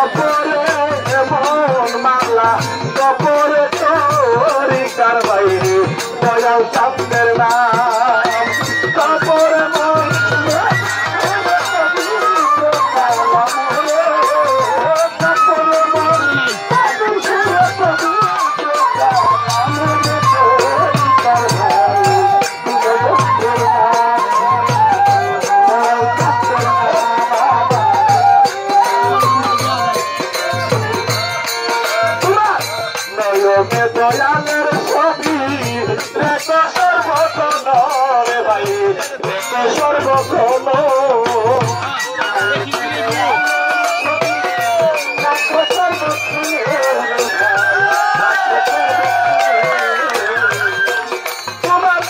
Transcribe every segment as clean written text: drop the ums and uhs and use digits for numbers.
কপরে এমন মালা কপরে তোরি কারবাই দয়াল চাঁদের নাম কপরে মন দয়ালের ছবি রেখো সর্বক্ষণ রে ভাই রেখো সর্বক্ষণ তোমার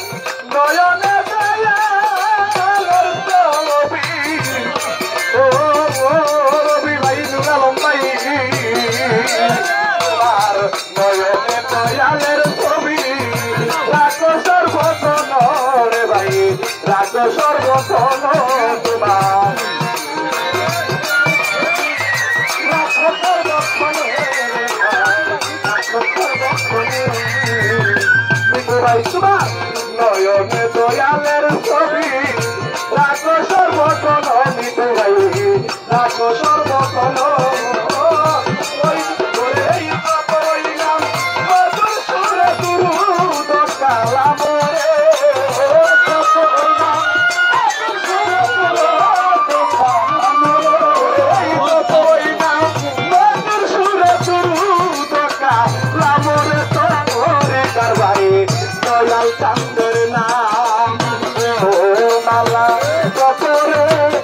নয়নে দয়ালের ছবি ও রবি ভাই দুলালম ভাই তোমার নয়নে দয়ালের ছবি রাখো সর্বক্ষণ রে ভাই রাখো সর্বক্ষণ তোমার রাখো সর্বক্ষণ ভাই তোমার নয়নে দয়ালের ছবি রাখো সর্বক্ষণ মিঠু ভাই রাখো সর্বক্ষণ চাঁদের নাম ও মালা কপরে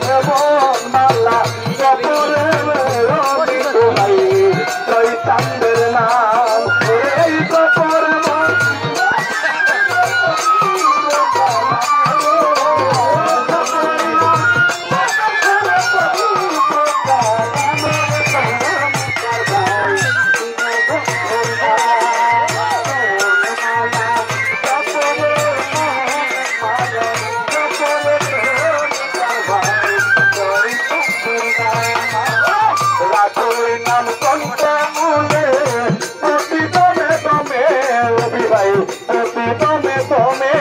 এমন মালা কপরে ভাই ওই চাঁদের নাম এই কপরে নাম কণ্ঠে মূলে প্রতি দমে দমে রবি ভাই প্রতি দমে দমে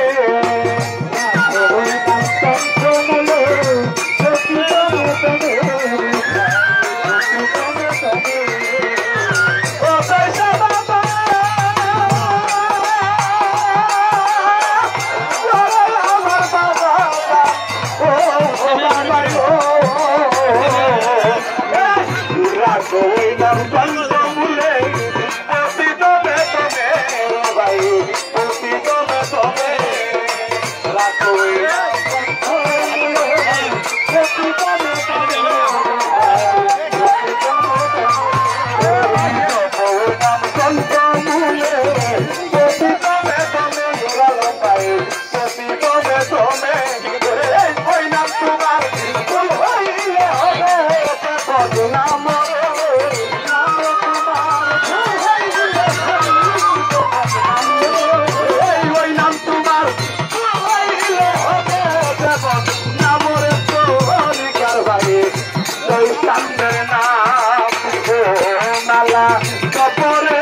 কপরে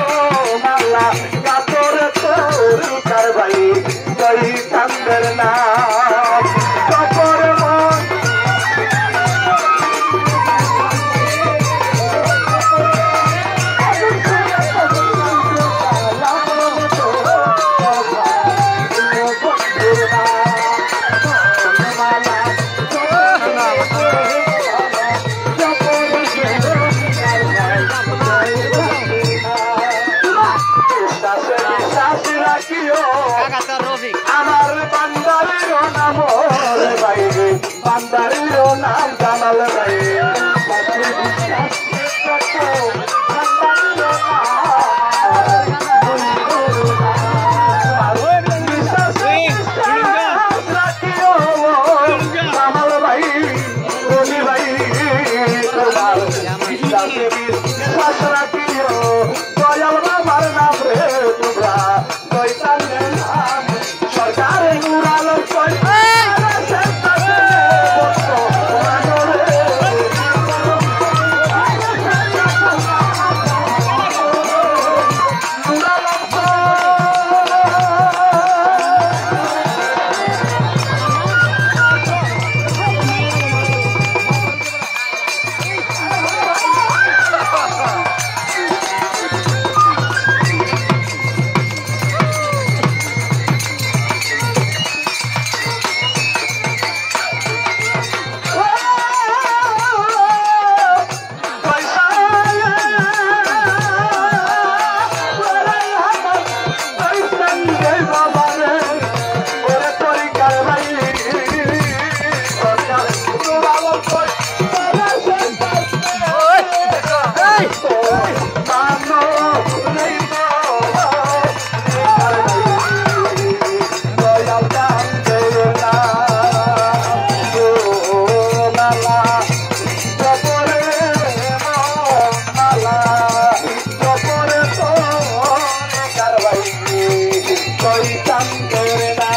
ও মালা কাপড়ে তোর কারবাই জয় চাঁদের নাম কপরে মন আমার বান্দারের নাম ভাই বান্দারের নাম জামাল ভাই জামাল ভাই রবি ভাই তোমার বিশ্বাস রাখিও দয়াল বাবার নাম রে তোমরা শয়তানের নাম সরকারে উড়ালো দান করে দাও